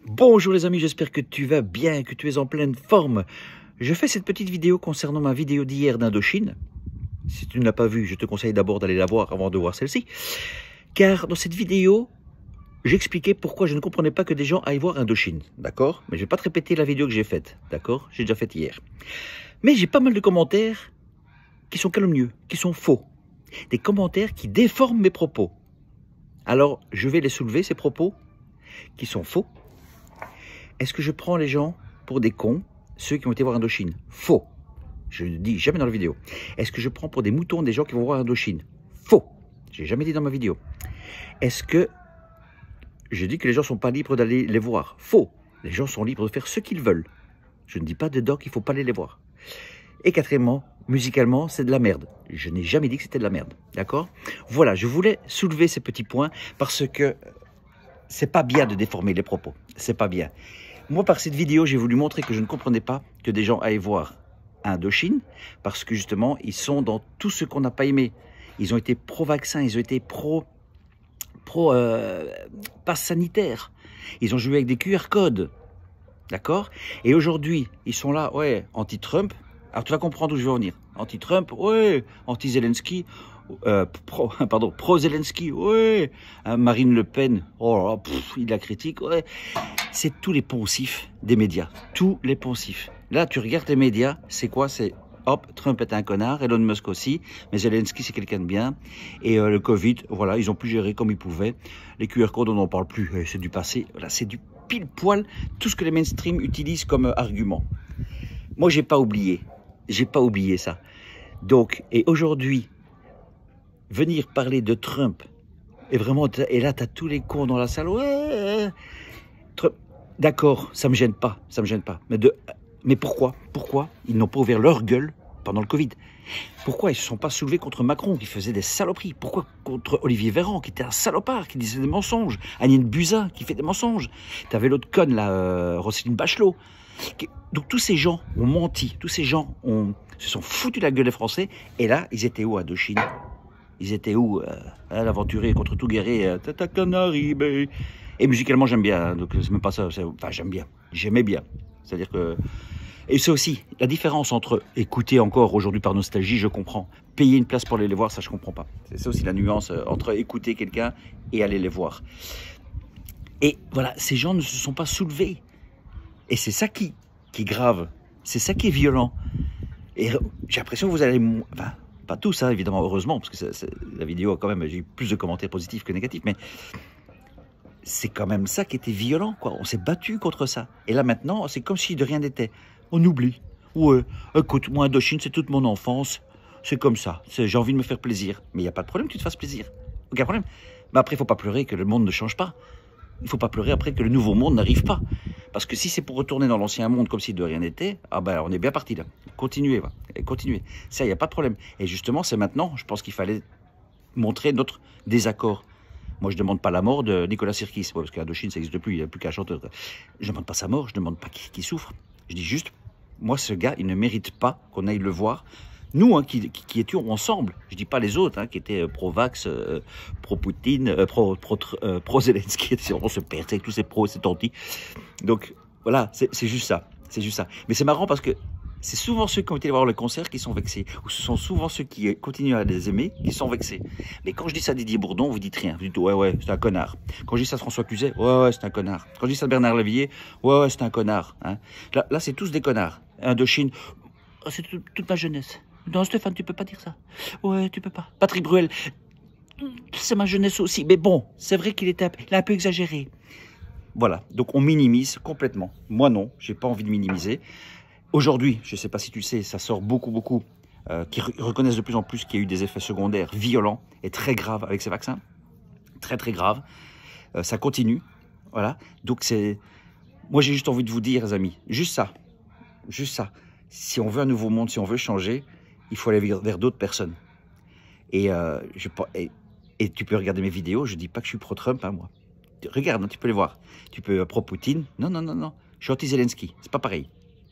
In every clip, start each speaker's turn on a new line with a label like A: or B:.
A: Bonjour les amis, j'espère que tu vas bien, que tu es en pleine forme. Je fais cette petite vidéo concernant ma vidéo d'hier d'Indochine. Si tu ne l'as pas vue, je te conseille d'abord d'aller la voir avant de voir celle-ci. Car dans cette vidéo, j'expliquais pourquoi je ne comprenais pas que des gens aillent voir Indochine. D'accord? Mais je ne vais pas te répéter la vidéo que j'ai faite. D'accord? J'ai déjà faite hier. Mais j'ai pas mal de commentaires qui sont calomnieux, qui sont faux. Des commentaires qui déforment mes propos. Alors, je vais les soulever, ces propos, qui sont faux. Est-ce que je prends les gens pour des cons, ceux qui ont été voir Indochine? Faux. Je ne dis jamais dans la vidéo. Est-ce que je prends pour des moutons des gens qui vont voir Indochine? Faux. Je n'ai jamais dit dans ma vidéo. Est-ce que je dis que les gens ne sont pas libres d'aller les voir? Faux. Les gens sont libres de faire ce qu'ils veulent. Je ne dis pas dedans qu'il ne faut pas aller les voir. Et quatrièmement, musicalement, c'est de la merde. Je n'ai jamais dit que c'était de la merde. D'accord? Voilà, je voulais soulever ces petits points parce que c'est pas bien de déformer les propos. C'est pas bien. Moi, par cette vidéo, j'ai voulu montrer que je ne comprenais pas que des gens aillent voir Indochine parce que justement, ils sont dans tout ce qu'on n'a pas aimé. Ils ont été pro-vaccin, ils ont été passe sanitaire. Ils ont joué avec des QR codes. D'accord? Et aujourd'hui, ils sont là, ouais, anti-Trump. Alors, tu vas comprendre où je veux en venir. Anti-Trump, ouais, anti-Zelensky. Pro-Zelensky, ouais. Marine Le Pen, oh là, il la critique, ouais. C'est tous les poncifs des médias. Tous les poncifs. Là, tu regardes les médias, c'est quoi? C'est hop, Trump est un connard, Elon Musk aussi, mais Zelensky, c'est quelqu'un de bien. Et le Covid, voilà, ils ont pu gérer comme ils pouvaient. Les QR codes, on n'en parle plus, c'est du passé. Voilà, c'est du pile poil tout ce que les mainstream utilisent comme argument. Moi, j'ai pas oublié ça. Donc, et aujourd'hui, venir parler de Trump, et vraiment, et là, tu as tous les cons dans la salle, ouais, d'accord, ça me gêne pas, mais pourquoi ils n'ont pas ouvert leur gueule pendant le Covid? Pourquoi ils se sont pas soulevés contre Macron, qui faisait des saloperies? Pourquoi contre Olivier Véran, qui était un salopard, qui disait des mensonges? Agnès Buzyn, qui fait des mensonges? T'avais l'autre conne, là, Roselyne Bachelot. Donc tous ces gens ont menti, tous ces gens se sont foutus de la gueule des Français, et là, ils étaient où à Indochine? Ils étaient où l'aventurier contre tout guerrier, Tata Canary, et musicalement j'aime bien, donc c'est même pas ça, enfin j'aimais bien. C'est-à-dire que, et c'est aussi la différence entre écouter encore aujourd'hui par nostalgie, je comprends, payer une place pour aller les voir, ça je comprends pas. C'est aussi la nuance entre écouter quelqu'un et aller les voir. Et voilà, ces gens ne se sont pas soulevés. Et c'est ça qui est grave, c'est ça qui est violent. Et j'ai l'impression que vous allez... Enfin, pas tous, hein, évidemment, heureusement, parce que la vidéo a quand même, j'ai eu plus de commentaires positifs que négatifs, mais c'est quand même ça qui était violent, quoi. On s'est battu contre ça. Et là, maintenant, c'est comme si de rien n'était. On oublie. Ouais, écoute, moi, Indochine, c'est toute mon enfance. C'est comme ça. J'ai envie de me faire plaisir. Mais il n'y a pas de problème que tu te fasses plaisir. Aucun problème. Mais après, il ne faut pas pleurer que le monde ne change pas. Il ne faut pas pleurer après que le nouveau monde n'arrive pas. Parce que si c'est pour retourner dans l'ancien monde comme si de rien n'était, ah ben on est bien parti là. Continuez, va. Continuez. Ça, il n'y a pas de problème. Et justement, c'est maintenant, je pense qu'il fallait montrer notre désaccord. Moi, je ne demande pas la mort de Nicolas Sirkis, parce qu'Indochine, ça n'existe plus, il n'y a plus qu'un chanteur. Je ne demande pas sa mort, je ne demande pas qu'il souffre. Je dis juste, moi, ce gars, il ne mérite pas qu'on aille le voir. Nous, hein, qui étions ensemble, je ne dis pas les autres, hein, qui étaient pro-vax, pro-Poutine, pro-Zelensky, on se perd avec tous ces pros, ces tantis. Donc, voilà, c'est juste ça. C'est juste ça. Mais c'est marrant parce que c'est souvent ceux qui ont été voir le concert qui sont vexés. Ou ce sont souvent ceux qui continuent à les aimer qui sont vexés. Mais quand je dis ça à Didier Bourdon, vous dites rien. Vous dites, ouais, c'est un connard. Quand je dis ça à François Cluzet, ouais, c'est un connard. Quand je dis ça à Bernard Lavilliers, ouais, c'est un connard. Hein. Là c'est tous des connards. Indochine, oh, c'est toute ma jeunesse. Non, Stéphane, tu peux pas dire ça. Ouais, tu peux pas. Patrick Bruel, c'est ma jeunesse aussi. Mais bon, c'est vrai qu'il a un peu exagéré. Voilà, donc on minimise complètement. Moi non, j'ai pas envie de minimiser. Aujourd'hui, je ne sais pas si tu sais, ça sort beaucoup, qui reconnaissent de plus en plus qu'il y a eu des effets secondaires violents et très graves avec ces vaccins. Très grave. Ça continue. Voilà. Donc c'est... Moi j'ai juste envie de vous dire, les amis, juste ça. Si on veut un nouveau monde, si on veut changer, il faut aller vers d'autres personnes. Et tu peux regarder mes vidéos, je ne dis pas que je suis pro-Trump, hein, moi. Regarde, hein, tu peux les voir. Tu peux pro-Poutine. Non. Je suis anti-Zelensky. C'est pas pareil.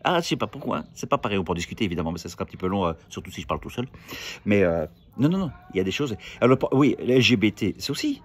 A: Ah, je sais pas pourquoi. Hein. C'est pas pareil. On peut en discuter, évidemment, mais ça sera un petit peu long, surtout si je parle tout seul. Mais non. Il y a des choses. Alors, oui, les LGBT, c'est aussi.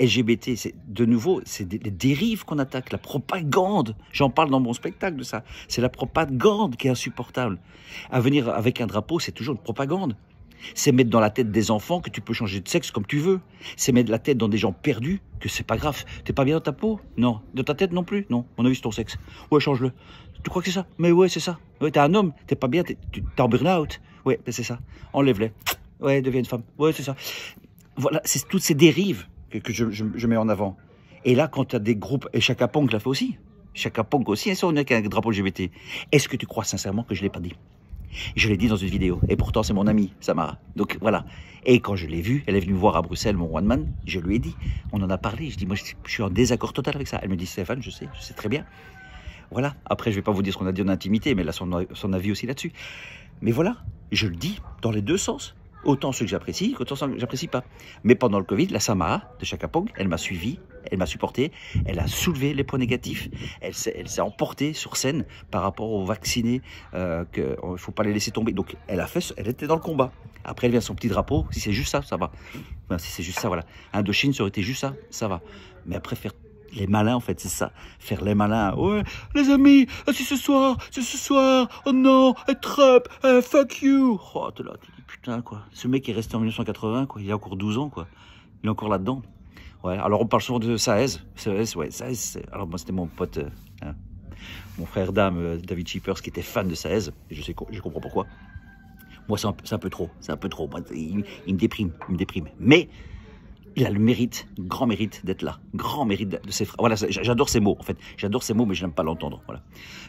A: LGBT, c'est de nouveau, c'est les dérives qu'on attaque, la propagande. J'en parle dans mon spectacle de ça. C'est la propagande qui est insupportable. À venir avec un drapeau, c'est toujours une propagande. C'est mettre dans la tête des enfants que tu peux changer de sexe comme tu veux. C'est mettre la tête dans des gens perdus, que c'est pas grave. T'es pas bien dans ta peau? Non. Dans ta tête non plus? Non. On a vu c'est ton sexe. Ouais, change-le. Tu crois que c'est ça? Mais ouais, c'est ça. Ouais, t'es un homme, t'es pas bien, t'es en burn-out. Ouais, ben c'est ça. Enlève-les. Ouais, deviens une femme. Ouais, c'est ça. Voilà, c'est toutes ces dérives que je mets en avant. Et là, quand tu as des groupes, et Chaka Ponk l'a fait aussi. Chaka Ponk aussi, et ça, on est avec un drapeau LGBT. Est-ce que tu crois sincèrement que je l'ai pas dit? Je l'ai dit dans une vidéo. Et pourtant, c'est mon amie, Samara. Donc voilà. Et quand je l'ai vue, elle est venue me voir à Bruxelles, mon one man. Je lui ai dit, on en a parlé. Je dis, moi, je suis en désaccord total avec ça. Elle me dit, Stéphane, je sais très bien. Voilà. Après, je vais pas vous dire ce qu'on a dit en intimité, mais elle a son avis aussi là-dessus. Mais voilà, je le dis dans les deux sens. Autant ceux que j'apprécie, qu'autant ceux que j'apprécie pas. Mais pendant le Covid, la Samara de Chaka Ponk, elle m'a suivi, elle m'a supporté, elle a soulevé les points négatifs, elle s'est emportée sur scène par rapport aux vaccinés, qu'il ne faut pas les laisser tomber. Donc elle était dans le combat. Après elle vient son petit drapeau, si c'est juste ça, ça va. Enfin, si c'est juste ça, voilà. Indochine, ça aurait été juste ça, ça va. Mais après faire les malins, en fait, c'est ça. Faire les malins. Ouais, les amis, c'est ce soir, oh non, Trump, fuck you. Oh, t'es là, tu dis putain, quoi. Ce mec est resté en 1980, quoi. Il a encore 12 ans, quoi. Il est encore là-dedans. Ouais, alors on parle souvent de Saez. Ouais, Saez, alors moi, c'était mon pote, mon frère d'âme, David Shippers, qui était fan de Saez. Je comprends pourquoi. Moi, c'est un peu trop. Moi, il me déprime, Mais il a le mérite, grand mérite d'être là, grand mérite de ses phrases. Voilà, j'adore ces mots en fait, j'adore ces mots, mais je n'aime pas l'entendre. Voilà.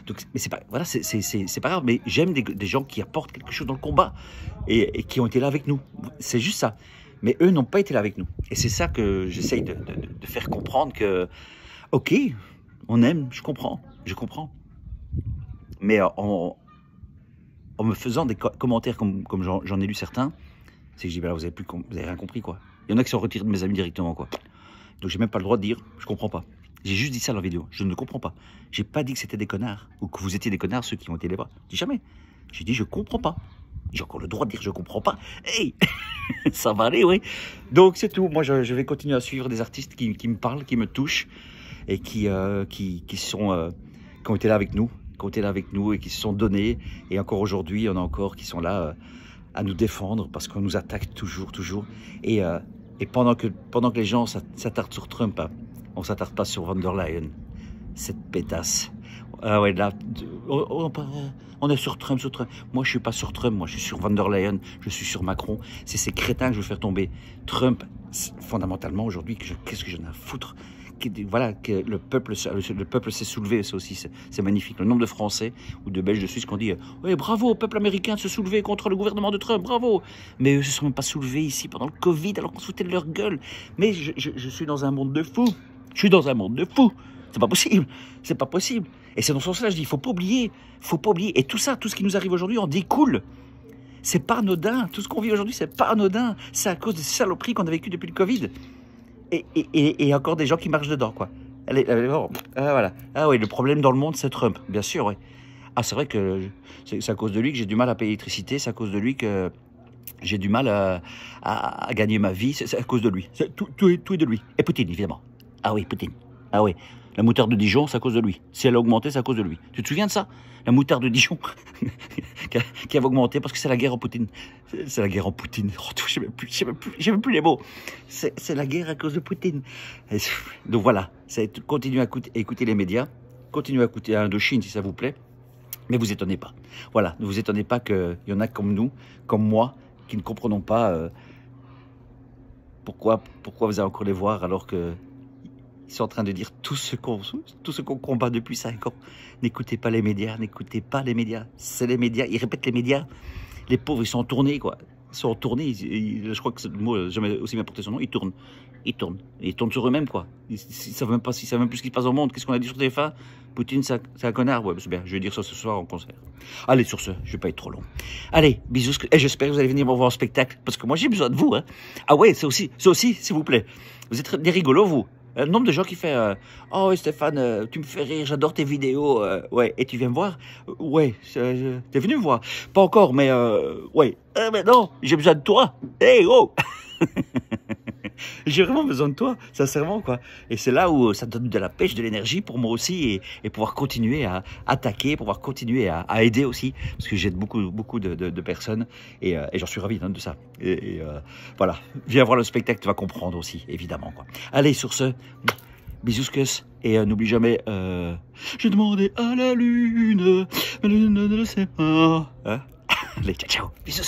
A: Donc, mais c'est pas, voilà, c'est pas grave. Mais j'aime des gens qui apportent quelque chose dans le combat et qui ont été là avec nous. C'est juste ça. Mais eux n'ont pas été là avec nous. Et c'est ça que j'essaye de faire comprendre que, ok, on aime, je comprends. Mais en me faisant des commentaires comme j'en ai lu certains, c'est que je dis, ben là, vous avez rien compris, quoi. Il y en a qui sont retirés de mes amis directement, quoi. Donc j'ai même pas le droit de dire, je comprends pas. J'ai juste dit ça dans la vidéo, je ne comprends pas. J'ai pas dit que c'était des connards, ou que vous étiez des connards, ceux qui ont été les bras. Je dis jamais. J'ai dit, je comprends pas. J'ai encore le droit de dire, je comprends pas. Hey, ça va aller, oui. Donc c'est tout. Moi, je vais continuer à suivre des artistes qui me parlent, qui me touchent, et qui ont été là avec nous, et qui se sont donnés. Et encore aujourd'hui, il y en a encore qui sont là à nous défendre parce qu'on nous attaque toujours. Et pendant que les gens s'attardent sur Trump, hein, on ne s'attarde pas sur von der Leyen, cette pétasse. Ah ouais, là, on est sur Trump. Moi, je suis pas sur Trump, moi, je suis sur von der Leyen, je suis sur Macron. C'est ces crétins que je veux faire tomber. Trump, fondamentalement, aujourd'hui, qu'est-ce que j'en ai à foutre? Voilà, que le peuple s'est soulevé, ça aussi, c'est magnifique. Le nombre de Français ou de Belges, de Suisses qui ont dit ouais, bravo au peuple américain de se soulever contre le gouvernement de Trump, bravo. Mais eux ne se sont même pas soulevés ici pendant le Covid, alors qu'on se foutait de leur gueule. Mais je suis dans un monde de fous. C'est pas possible. Et c'est dans ce sens-là, je dis, il faut pas oublier. Et tout ça, tout ce qui nous arrive aujourd'hui en découle. C'est pas anodin. Tout ce qu'on vit aujourd'hui, c'est pas anodin. C'est à cause des saloperies qu'on a vécues depuis le Covid. Et encore des gens qui marchent dedans, quoi. Voilà. Ah oui, le problème dans le monde, c'est Trump, bien sûr, oui. Ah, c'est vrai que c'est à cause de lui que j'ai du mal à payer l'électricité, c'est à cause de lui que j'ai du mal à gagner ma vie, c'est à cause de lui. Tout est de lui. Et Poutine, évidemment. Ah oui, Poutine. Ah oui. La moutarde de Dijon, c'est à cause de lui. Si elle a augmenté, c'est à cause de lui. Tu te souviens de ça? La moutarde de Dijon qui avait augmenté parce que c'est la guerre en Poutine. C'est la guerre en Poutine. Oh, j'ai même plus les mots. C'est la guerre à cause de Poutine. Donc voilà, continuez à écouter les médias. Continuez à écouter Indochine si ça vous plaît. Mais vous étonnez pas. Voilà, ne vous étonnez pas qu'il y en a comme nous, comme moi, qui ne comprenons pas pourquoi vous allez encore les voir alors que ils sont en train de dire tout ce qu'on combat depuis 5 ans. N'écoutez pas les médias, C'est les médias, ils répètent les médias. Les pauvres, ils sont en tournée, quoi. Ils sont en tournée, je crois que ce mot n'a jamais aussi bien porté son nom, ils tournent sur eux-mêmes, quoi. Ils savent même plus ce qui se passe au monde. Qu'est-ce qu'on a dit sur TF1? Poutine, c'est un connard. Ouais, c'est bien, je vais dire ça ce soir en concert. Allez, sur ce, je vais pas être trop long. Allez, bisous, et j'espère que vous allez venir me voir en spectacle, parce que moi, j'ai besoin de vous, hein. Ah ouais, ça aussi, s'il vous plaît. Vous êtes des rigolos, vous. Le nombre de gens qui fait oh Stéphane, tu me fais rire, j'adore tes vidéos. Ouais, et tu viens me voir? Ouais, t'es venu me voir? Pas encore, mais ouais. Mais non, j'ai besoin de toi. Hey, oh J'ai vraiment besoin de toi, sincèrement, quoi. Et c'est là où ça te donne de la pêche, de l'énergie pour moi aussi, et pouvoir continuer à attaquer, pouvoir continuer à aider aussi, parce que j'aide beaucoup de personnes, et j'en suis ravi de ça. Voilà, viens voir le spectacle, tu vas comprendre aussi, évidemment, quoi. Allez, sur ce, bisous, et n'oublie jamais, j'ai demandé à la lune, mais la lune ne le sait pas. Hein. Allez, ciao, ciao, bisous,